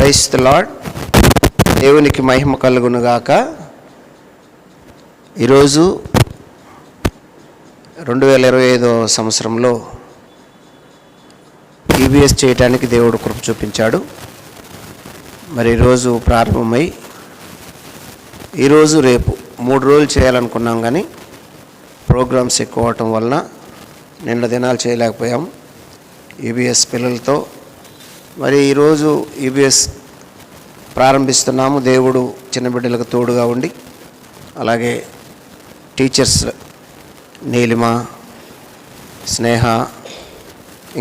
Praise the lord. దేవునికి మహిమ కలుగునుగాక. ఈరోజు 2025 సంవత్సరంలో ఈబీఎస్ చేయడానికి దేవుడు కృప చూపించాడు. మరి ఈరోజు ప్రారంభమై ఈరోజు రేపు 3 రోజులు చేయాలనుకున్నాం, కానీ ప్రోగ్రామ్స్ ఎక్కువ అవటం వలన నిన్న దినాలు చేయలేకపోయాం ఈబీఎస్ పిల్లలతో. మరి ఈరోజు ఈబీఎస్ ప్రారంభిస్తున్నాము. దేవుడు చిన్న బిడ్డలకు తోడుగా ఉండి, అలాగే టీచర్స్ నీలిమ, స్నేహ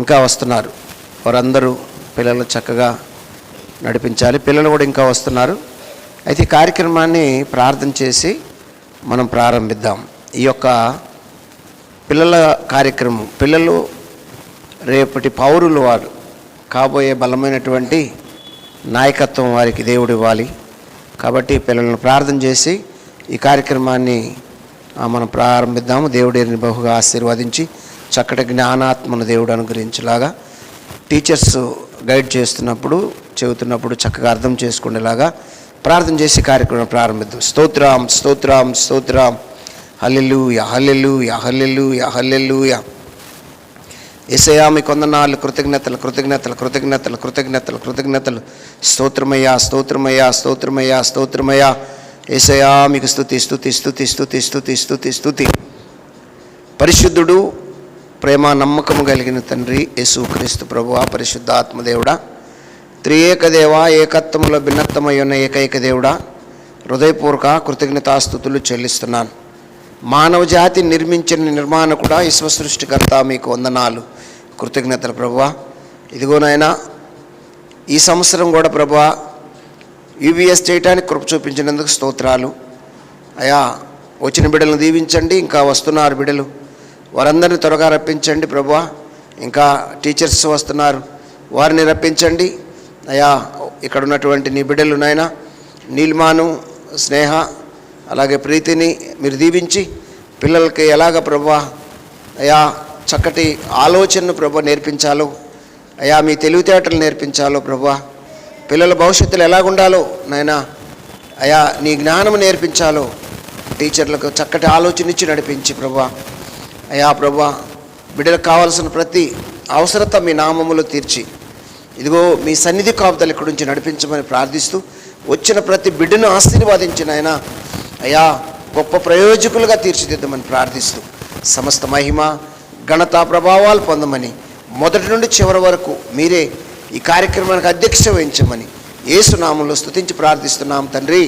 ఇంకా వస్తున్నారు. వారందరూ పిల్లలు చక్కగా నడిపించాలి. పిల్లలు కూడా ఇంకా వస్తున్నారు. అయితే ఈ కార్యక్రమాన్ని ప్రార్థన చేసి మనం ప్రారంభిద్దాం. ఈ యొక్క పిల్లల కార్యక్రమం, పిల్లలు రేపటి పౌరులు, వారు కాబోయే బలమైనటువంటి నాయకత్వం వారికి దేవుడు ఇవ్వాలి. కాబట్టి పిల్లలను ప్రార్థన చేసి ఈ కార్యక్రమాన్ని మనం ప్రారంభిద్దాము. దేవుడిని బహుగా ఆశీర్వదించి చక్కటి జ్ఞానాత్మను దేవుడు అనుగ్రహించేలాగా, టీచర్స్ గైడ్ చేస్తున్నప్పుడు చెబుతున్నప్పుడు చక్కగా అర్థం చేసుకునేలాగా ప్రార్థన చేసి కార్యక్రమం ప్రారంభిద్దాం. స్తోత్రం స్తోత్రం స్తోత్రం. హల్లెలూయా హల్లెలూయా హల్లెలూయా హల్లెలూయా. యేసయ్యా మీకు వందనాలు, కృతజ్ఞతలు కృతజ్ఞతలు కృతజ్ఞతలు కృతజ్ఞతలు కృతజ్ఞతలు. స్తోత్రమయ్యా స్తోత్రమయ్యా స్తోత్రమయ్యా స్తోత్రమయ్యా. యేసయ్యా మీకు స్తుతి స్తుతి స్తుతి స్తుతి స్తుతి స్తుతి స్తుతి. పరిశుద్ధుడు, ప్రేమ నమ్మకము కలిగిన తండ్రి యేసుక్రీస్తు ప్రభువా, పరిశుద్ధాత్మదేవుడా, త్రియేక దేవ, ఏకత్వంలో భిన్నత్వమై ఉన్న ఏకైక దేవుడా, హృదయపూర్వక కృతజ్ఞతాస్తుతులు చెల్లిస్తున్నాను. మానవ జాతి నిర్మించిన నిర్మాణకుడా, విశ్వ సృష్టికర్త, మీకు వందనాలు కృతజ్ఞతలు ప్రభువా. ఇదిగోనైనా ఈ సంవత్సరం కూడా ప్రభువా యూబీఎస్ చేయడానికి కృప చూపించినందుకు స్తోత్రాలు అయా. వచ్చిన బిడ్డలను దీవించండి. ఇంకా వస్తున్నారు బిడ్డలు, వారందరినీ త్వరగా రప్పించండి ప్రభువా. ఇంకా టీచర్స్ వస్తున్నారు, వారిని రప్పించండి అయా. ఇక్కడ ఉన్నటువంటి నీ బిడ్డలు నాయనా, నీలిమాను, స్నేహ, అలాగే ప్రీతిని మీరు దీవించి పిల్లలకి ఎలాగ ప్రభువా అయా చక్కటి ఆలోచనను ప్రభువా నేర్పించాలో అయా, మీ తెలివితేటలు నేర్పించాలో ప్రభువా. పిల్లల భవిష్యత్తులో ఎలాగుండాలో నాయనా అయా, నీ జ్ఞానం నేర్పించాలో టీచర్లకు చక్కటి ఆలోచన ఇచ్చి నడిపించి ప్రభువా అయా. ప్రభువా బిడ్డలకు కావాల్సిన ప్రతి అవసరత మీ నామములో తీర్చి, ఇదిగో మీ సన్నిధి కాపుదల ఇక్కడి నుంచి నడిపించమని ప్రార్థిస్తూ, వచ్చిన ప్రతి బిడ్డను ఆశీర్వాదించిన ఆయన అయా గొప్ప ప్రయోజకులుగా తీర్చిదిద్దమని ప్రార్థిస్తూ, సమస్త మహిమ ఘనత ప్రభావాలు పొందమని, మొదటి నుండి చివరి వరకు మీరే ఈ కార్యక్రమానికి అధ్యక్షత వహించమని యేసు నామములో స్తుతించి ప్రార్థిస్తున్నాం తండ్రి.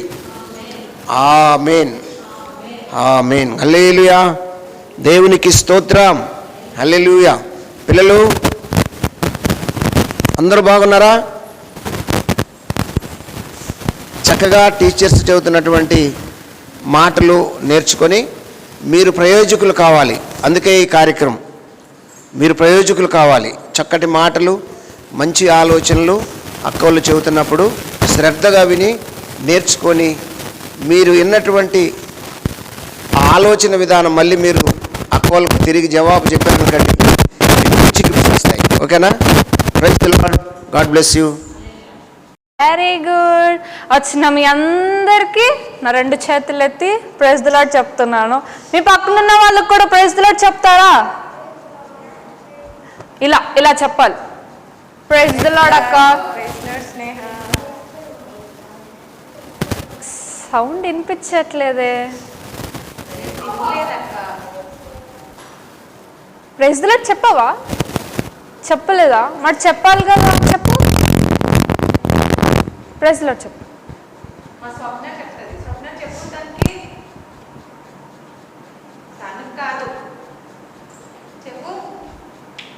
ఆమేన్ ఆమేన్. హల్లెలూయా. దేవునికి స్తోత్రం. హల్లెలూయా. పిల్లలు అందరూ బాగున్నారా? చక్కగా టీచర్స్ చెబుతున్నటువంటి మాటలు నేర్చుకొని మీరు ప్రయోజకులు కావాలి. అందుకే ఈ కార్యక్రమం, మీరు ప్రయోజకులు కావాలి. చక్కటి మాటలు, మంచి ఆలోచనలు అక్కలు చెబుతున్నప్పుడు శ్రద్ధగా విని నేర్చుకొని, మీరు విన్నటువంటి ఆలోచన విధానం మళ్ళీ మీరు అక్కలకు తిరిగి జవాబు చెప్పారు కండి, మంచి గిఫ్ట్స్ వస్తాయి. ఓకేనా? Praise the lord. God bless you. Very good. వచ్చిన మీ అందరికీ నా 2 చేతులు ఎత్తి ప్రైజ్ ది లార్డ్ చెప్తున్నాను. మీ పక్కన ఉన్న వాళ్ళకి కూడా ప్రైజ్ ది లార్డ్ చెప్తారా? ఇలా ఇలా చెప్పాలి. ప్రైజ్ ది లార్డ్ అక్క. సౌండ్ వినిపించట్లేదే. ప్రైజ్ ది లార్డ్ చెప్పవా? చెప్పలేదా? మరి చెప్పాలి కదా, చెప్పు. ప్రైజ్ ది లార్డ్ చెప్పు.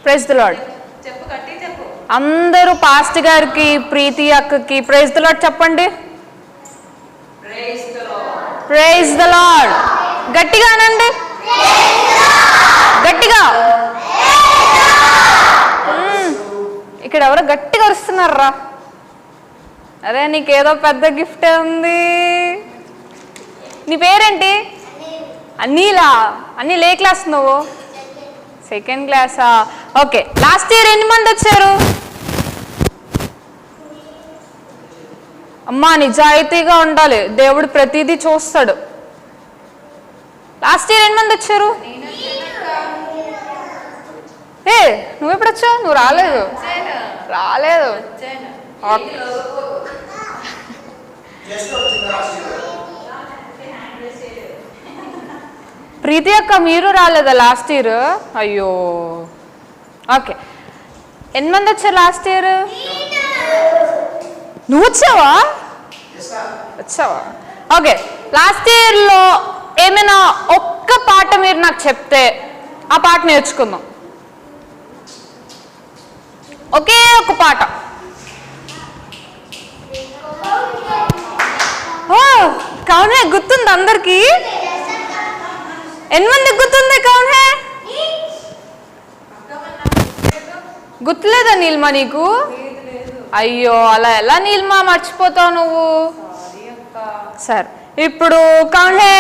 Praise the lord. అందరూ పాస్ట్ గారికి, ప్రీతి అక్కకి ప్రైజ్ ది లార్డ్ చెప్పండి. Praise the lord. గట్టిగా అనండి, గట్టిగా. ఇక్కడ ఎవరో గట్టిగా అరుస్తున్నారా? అరే నీకేదో పెద్ద గిఫ్టే ఉంది. నీ పేరేంటి? అన్నీలా. అన్నీల్ ఏ క్లాస్ నువ్వు? సెకండ్ క్లాసా? ఓకే. లాస్ట్ ఇయర్ ఎన్ని మంది వచ్చారు? అమ్మా నిజాయితీగా ఉండాలి, దేవుడు ప్రతిదీ చూస్తాడు. లాస్ట్ ఇయర్ ఎన్ని మంది వచ్చారు? ఏ నువ్వు ఎప్పుడు వచ్చావు? నువ్వు రాలేదు. ప్రీతి అక్క మీరు రాలేదా లాస్ట్ ఇయర్? అయ్యో. ఓకే, ఎన్ని మంది వచ్చారు లాస్ట్ ఇయర్? నువ్వు వచ్చావా? ఓకే, లాస్ట్ ఇయర్లో ఏమైనా ఒక్క పాట మీరు నాకు చెప్తే ఆ పాట నేర్చుకుందాం. ఒకే ఒక పాట. కౌన్ హే గుర్తుంది అందరికి? ఎన్ని మంది గుర్తుంది కౌన్ హే? గుర్తులేదా నీల్మా నీకు? అయ్యో, అలా ఎలా నీల్మా మర్చిపోతావు నువ్వు? సరే, ఇప్పుడు కౌన్ హే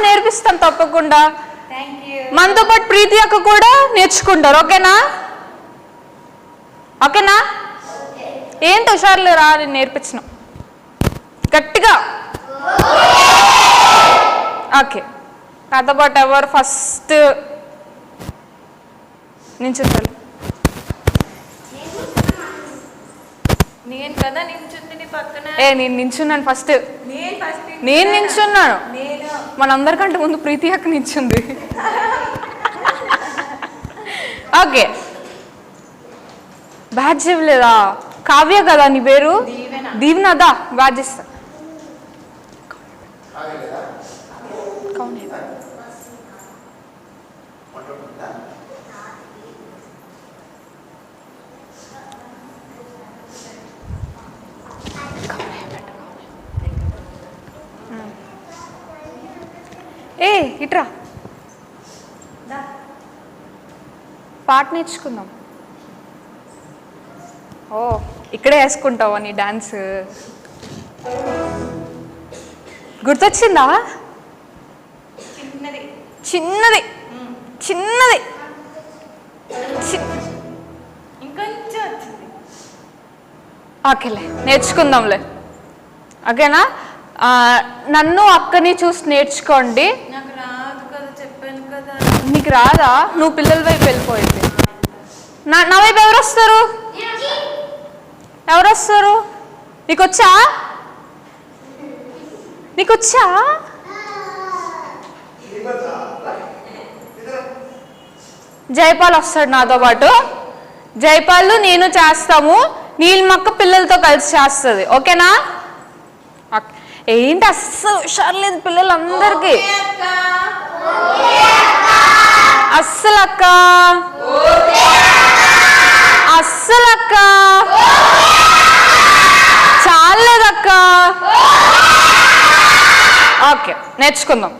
నేర్పిస్తాను తప్పకుండా. మనతో పాటు ప్రీతి అక్క కూడా నేర్చుకుంటారు. ఓకేనా? ఏంటి హుషారులు రా, నేను నేర్పించిన గట్టిగా. ఓకే, నాతో పాటు ఎవరు ఫస్ట్ నించుంటారు? నేను కదా నించుంది నీ పక్కన. నేను నించున్నాను ఫస్ట్. నేను నించున్నాను. మనందరికంటే ముందు ప్రీతి అక్క నించుంది. ఓకే, బ్యాచ్ ఇవ్వలేదా? కావ్య కదా నీ పేరు? దీవెనదా? బ్యాచ్ ఇస్తా. ఏ ఇట్రా, పాట నేర్చుకుందాం. ఓ, ఇక్కడే వేసుకుంటావా నీ డాన్స్? గుర్తొచ్చిందా? చిన్నది ఓకేలే, నేర్చుకుందాంలే. ఓకేనా? నన్ను అక్కని చూసి నేర్చుకోండి. నాకు రాదు కదా, చెప్పాను కదా. నీకు రాదా? నువ్వు పిల్లల వైపు వెళ్ళిపోయింది. నా వైపు ఎవరు వస్తారు? నీకొచ్చా? జైపాల్ వస్తాడు నాతో పాటు. జైపాల్ నేను చేస్తాము, నీలిమక్క పిల్లలతో కలిసి చేస్తుంది. ఓకేనా? ఏంటి అస్సలు హుషారులేదు పిల్లలందరికీ? అస్సలక్క చాలేదక్క. ఓకే, నేర్చుకుందాం.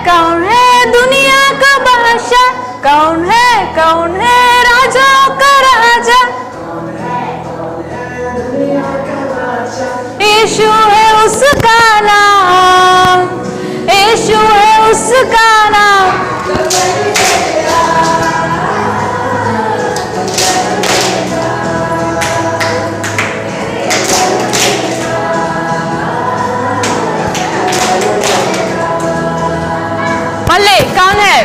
कौन है दुनिया का बादशाह? कौन है राजाओं का राजा? यीशु है उसका नाम, यीशु है उसका नाम. मल्ले कौन है?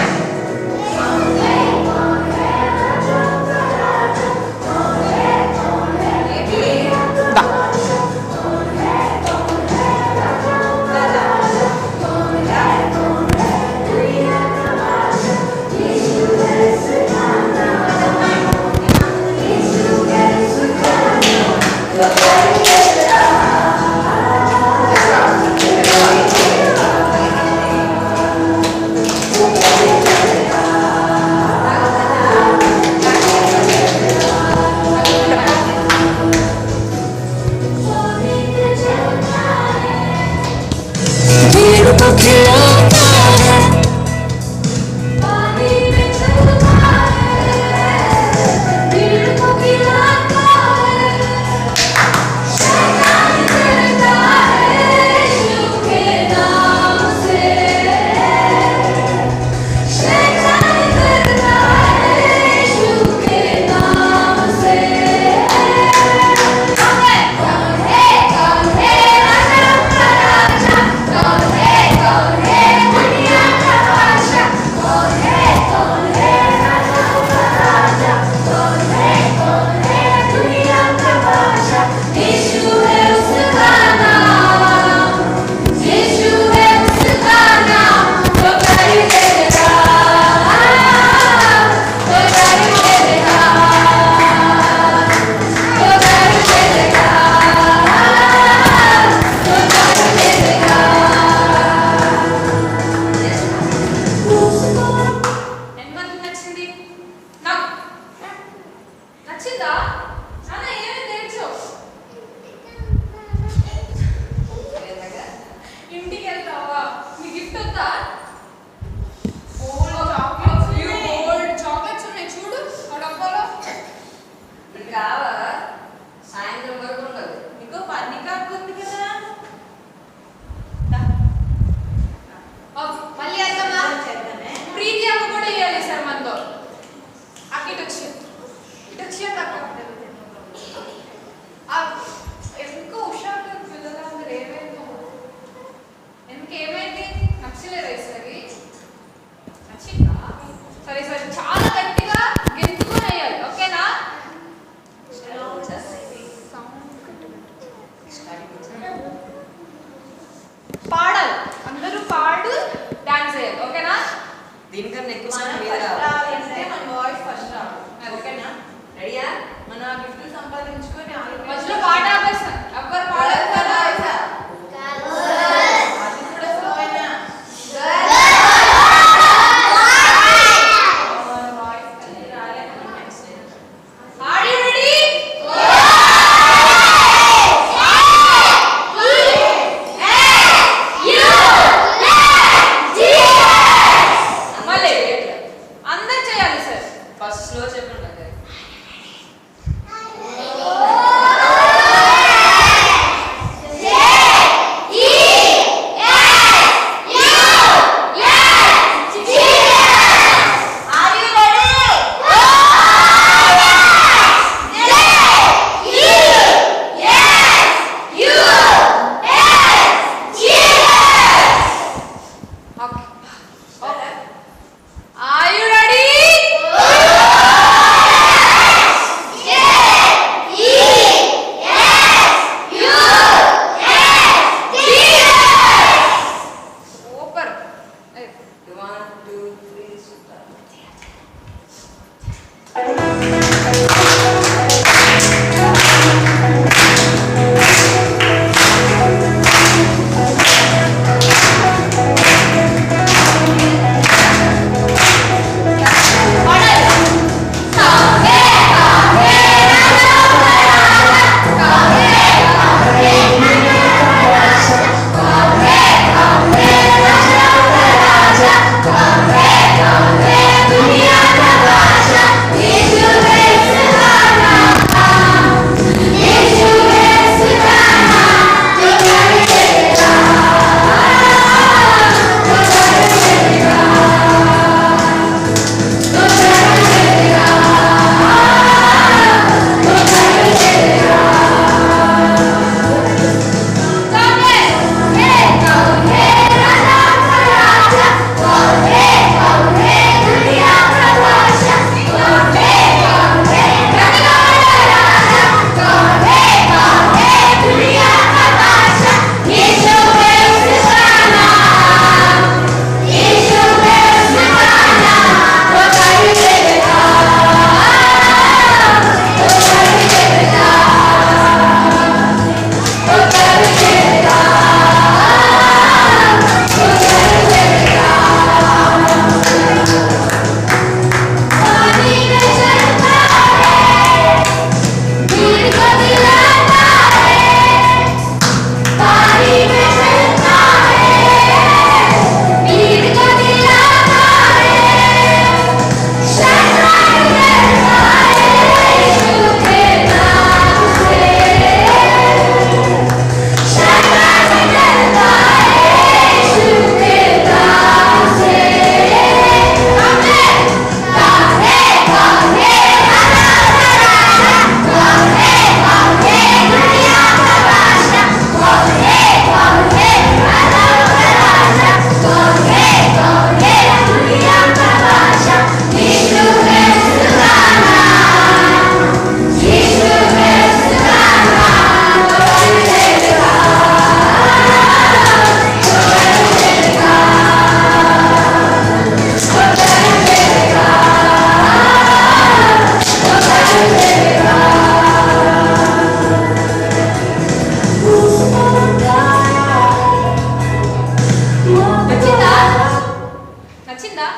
నచ్చిందా?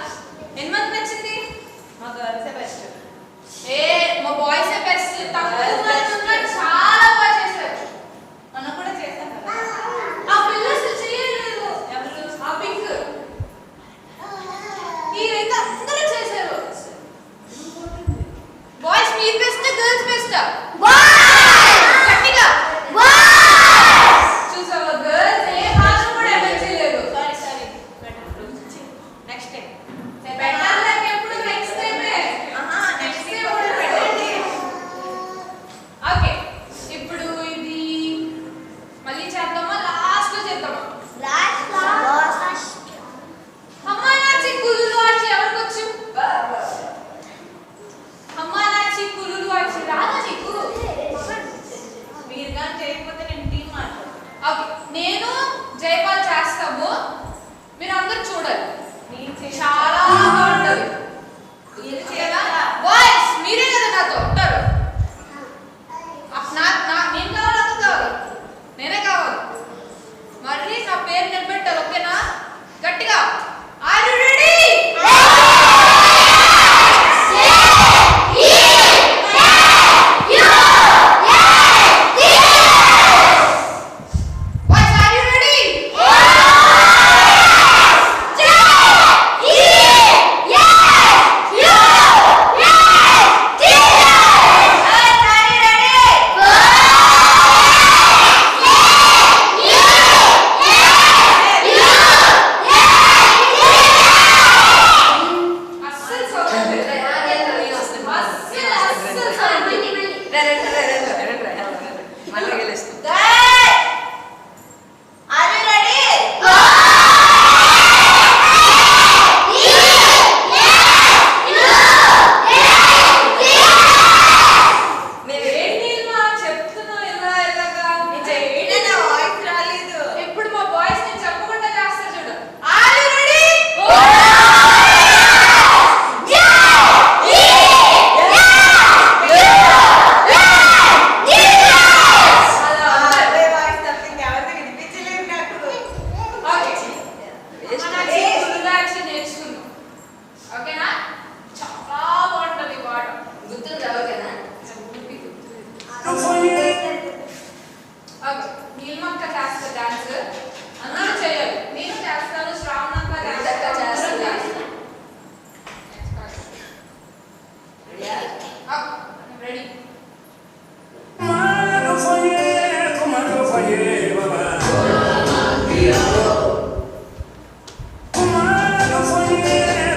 ఎంతమంది నచ్చింది? మా గర్ల్సే బెస్ట్. మా బాయ్స్ బెస్ట్. చాలా బాగా చేశారు. మనం కూడా చేస్తాం కదా. ఆ పిల్ల అసలు చేయలేదు. ఎవరు? ఆ పింక్ మీరైతే అందరూ చేశారు. బాయ్స్ మీరు బెస్ట్, గర్ల్స్ బెస్ట్. గట్టిగా చూసావా? గర్ల్స్ ఏ మాత్రం కూడా అటెండ్ చేయలేదు. సారీ నెక్స్ట్ టైం పెట్టాలి ఎప్పుడు నెక్స్ట్ టైమే. నెక్స్ట్ టైం కూడా పెట్టండి. ఓకే, ఇప్పుడు ఇది మళ్ళీ చేద్దామా? లాస్ట్ లో చేద్దామా? అమ్మా నా చిక్కులు ఆచి ఎవరికి వచ్చు? అమ్మా నా చిక్కులు ఆచి రాదా నీకు? మీరు కానీ చేయకపోతే నేను టీం మాట్లాడు. ఓకే, నేను జయపాల్ చేస్తాము. మీరు అందరూ చూడాలి. చాలా బాగుంటుంది. మీరు చేయాలా? బాయ్స్ మీరే కదా నాతో ఉంటారు. నేను కావాలి, అక్క కావాలి, నేనే కావాలి. మరి నా పేరు నిలబెట్టాలి. ఓకేనా? గట్టిగా are you ready? Boys are you ready? అస్సలు సౌండ్ అస్సలు సౌండ్ మళ్ళీ గెలుస్తాం. Are you ready? వాయిస్ రాలేదు. ఇప్పుడు మా బాయ్స్ నేను చెప్పకుండా చేస్తారు చూడు. Are you ready? అదే వాయిస్ తప్ప ఇంకెవరికి వినిపించలేదు నాకు. నేర్చుకున్నాం. ఓకేనా? చాలా బాగుంటుంది ఈ పాట. గుర్తుందా? ఓకేనా? ఓకే, నీలమక్క చేస్తా డాన్స్. అందరూ చేయాలి. నేను చేస్తాను, శ్రావణక్క చేస్తాను. Ready?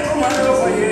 Como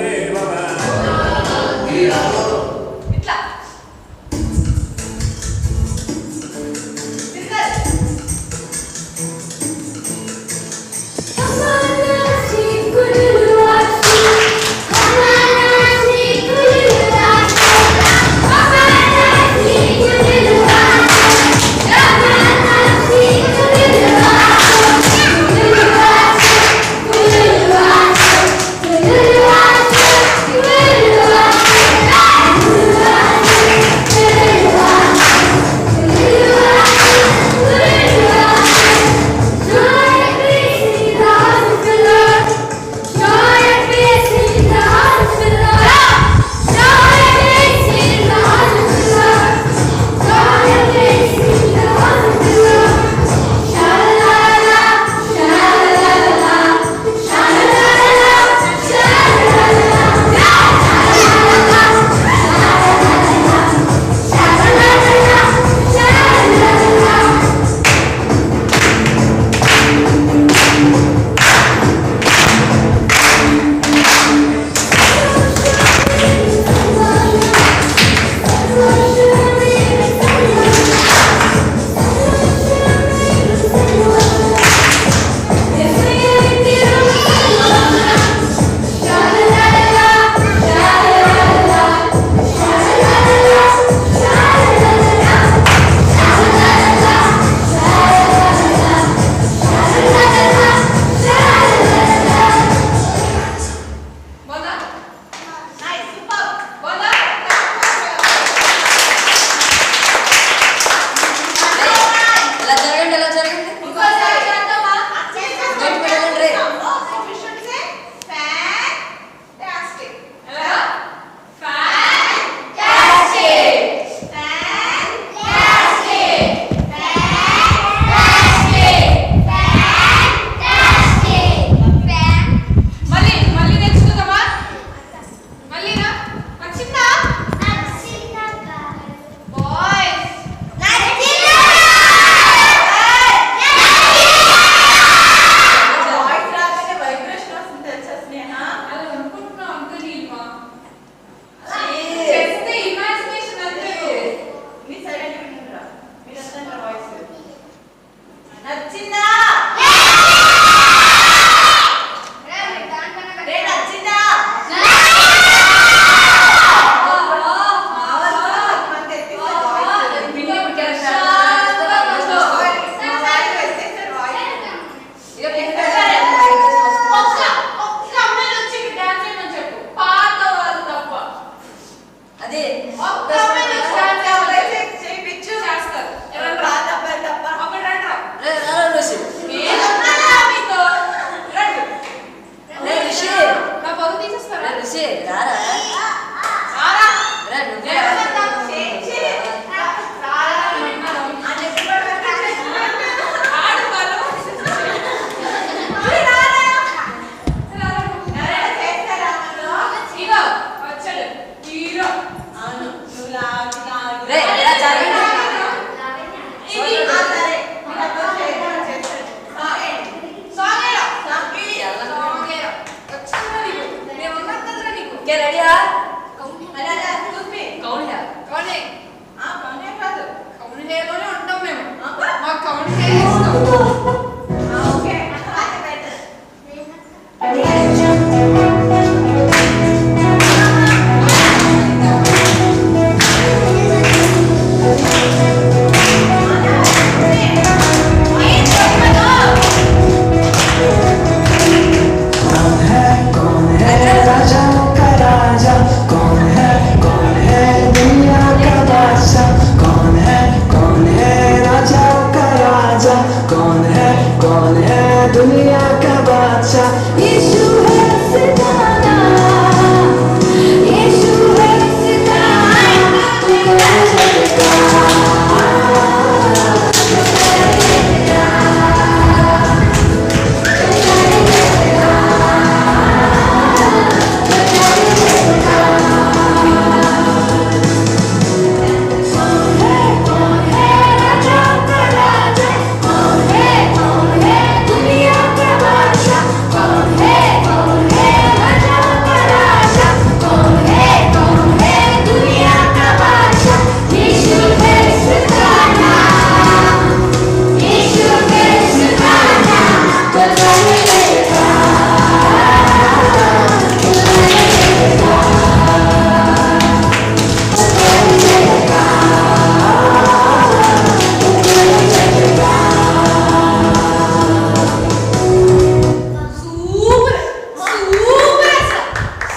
super super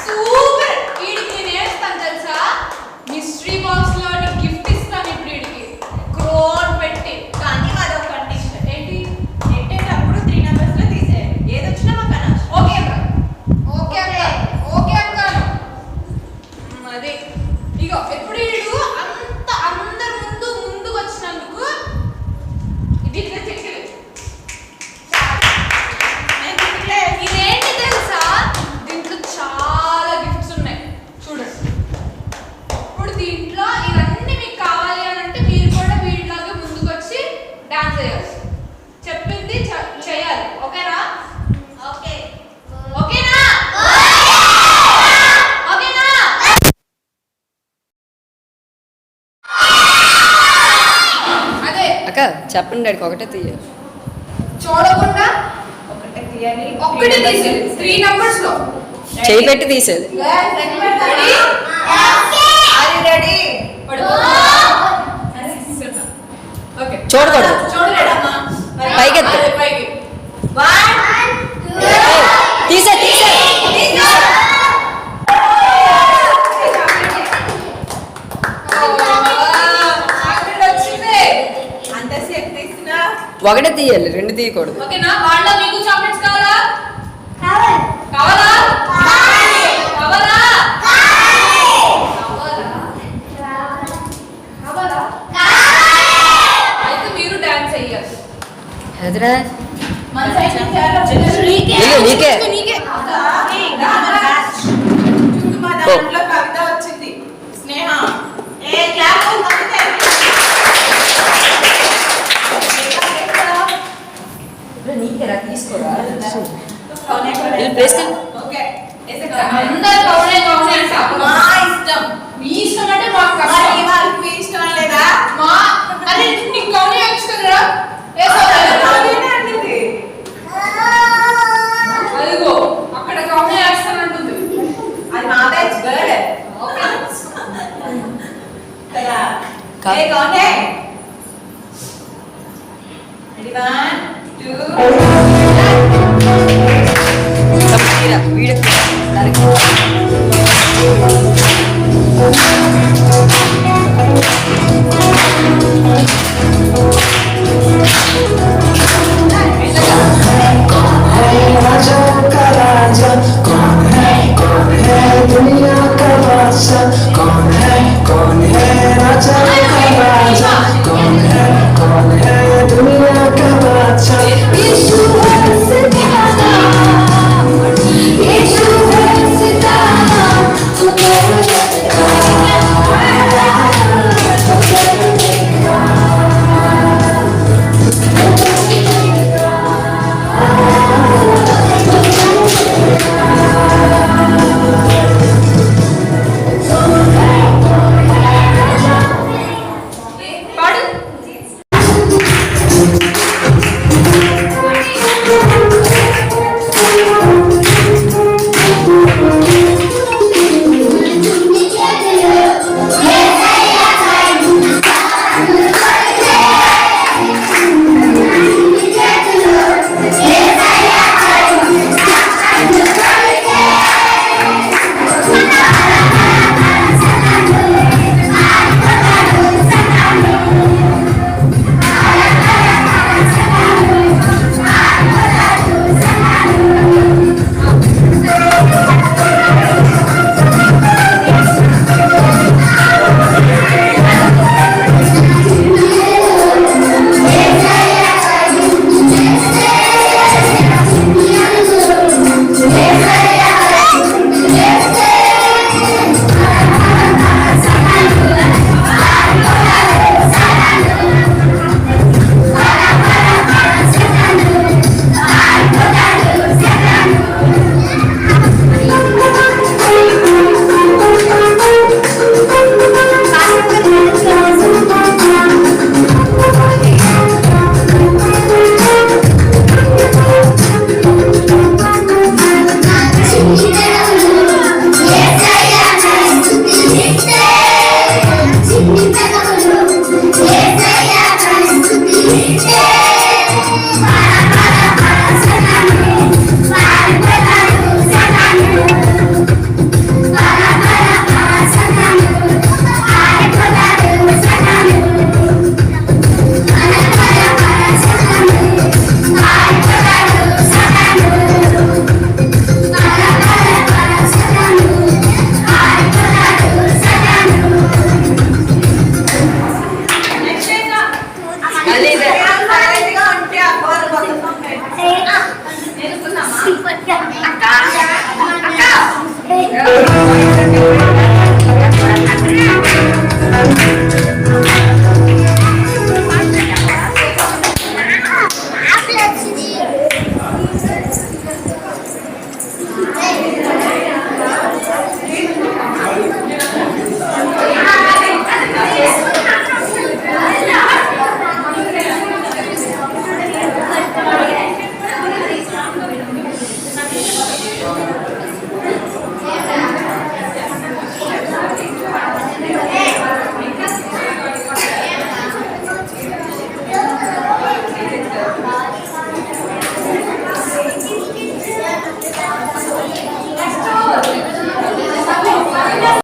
super. వీడికి నేను ఏస్తాను తెలుసా, మిస్టరీ బాక్స్ లోని గిఫ్ట్ ఇస్తాను ఇప్పుడు వీడికి క్రోర్ పెట్టి. కానీ అది ఒక కండిషన్ ఏంటి, ఎట్టేటప్పుడు 3 numbers లో తీసేయాలి, ఏది వచ్చినా మాకు అనవసరం. ఓకే అక్క, ఓకే అక్క, ఓకే అక్క. అది ఇగో ఎప్పుడు వీడు అంత అందరి ముందుకు వచ్చినందుకు ఇది ఇట్లా చెక్కిలు. ఇదేంటి తెలుసా, దీంట్లో చాలా గిఫ్ట్స్ ఉన్నాయి చూడండి. ఇప్పుడు దీంట్లో ఇవన్నీ మీకు కావాలి అని అంటే మీరు కూడా వీటిలాగా ముందుకు వచ్చి డాన్స్ చేయాలి. చెప్పింది చేయాలి. ఓకేనా? ఓకే ఓకేనా? ఓకేనా? అదే అక్క చెప్పండి డాడీకి ఒకటే తీయాలి. చూడకుండా ఒకటే తీయాలి. ఒక్కటే తీసేది 3 numbers లో చేయి పెట్టి తీసేది. రెడీ? చూడకూడదు. చూడలేడమ్మా. పైకి ఎత్తు. పైకి. 1 2 తీసే తీసే అంతసేపు తీసినా ఒకటే తీయాలి, 2 తీయకూడదు. ఓకేనా? వాళ్ళ మీకు చాక్లెట్స్ కావాలా? కావాలా? కావాలా? కావాలా? అయితే మీరు డాన్స్ చెయ్యాలి. ఎదురా మన సైడ్ నుంచి నీకే నీకే. మా ఓ. దాంట్లో కవిత వచ్చింది, స్నేహ. ఏ క్లాస్ నీకేరా తీసుకోరా. అందరు కౌనే కౌనే అంటారు. మా ఇష్టం. మీ ఇష్టం అంటే మాకు కష్టం. వాళ్ళకి మీ ఇష్టం లేదా? మా అరే నీకు కౌనే వచ్చుతుందిరా. అదిగో అక్కడ కౌనే వేస్తానంటుంది. అది మా బ్యాచ్ గర్ల్. ఓకే కదా? ఏ కౌనే? Ready 1 2 video Hey,